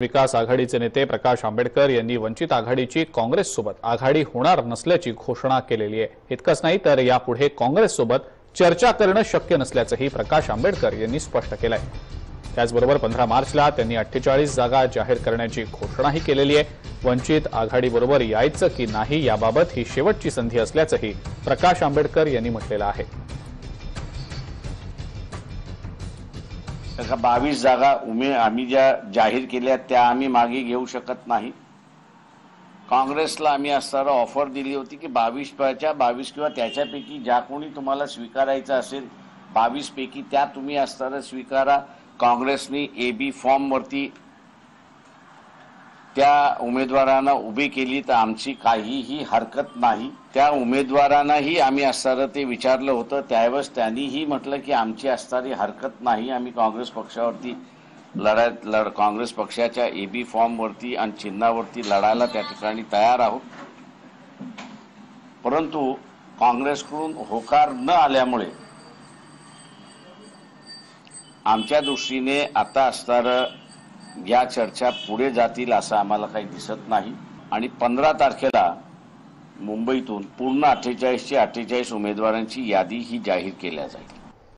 विकास आघाडीचे नेते प्रकाश आंबेडकर यांनी वंचित आघाडीची काँग्रेससोबत आघाडी होणार नसल्याची घोषणा केलेली आहे। इतकंच नाही तर यापुढे काँग्रेससोबत चर्चा करणं शक्य नसल्याचंही प्रकाश आंबेडकर यांनी स्पष्ट केलंय। त्याचबरोबर 15 मार्चला त्यांनी 48 जागा जाहीर करण्याची घोषणाही केलेली आहे। वंचित आघाडीबरोबर यायचं की नाही याबाबत ही शेवटची संधी असल्याचंही प्रकाश आंबेडकर यांनी म्हटलेलं आहे। 22 जागा आम्ही ज्या जाहीर केल्या त्या आम्ही मागे घेऊ शकत नाही। काँग्रेसला आम्ही असताना ऑफर दिली होती की 22 किंवा त्याच्यापैकी ज्या कोणी तुम्हाला स्वीकारायचं असेल 22 पैकी त्या तुम्ही असताना स्वीकारा। काँग्रेसने एबी फॉर्म वरती त्या उमेदवारांना उभी केली तर आमची काहीही हरकत नाही। त्या उमेदवारांनाही आम्ही असताना ते विचारलं होतं, त्यावेळेस त्यांनीही म्हटलं की आमची असणारी हरकत नाही, आम्ही काँग्रेस पक्षावरती काँग्रेस पक्षाच्या एबी फॉर्म वरती आणि चिन्हावरती लढायला त्या ठिकाणी तयार आहोत। परंतु काँग्रेसकडून होकार न आल्यामुळे आमच्या दृष्टीने आता असणारं या चर्चा पुढे जातील असं आम्हाला काही दिसत नाही आणि 15 तारखेला मुंबईतून पूर्ण 48 उमेदवारांची यादी ही जाहीर केल्या जाईल।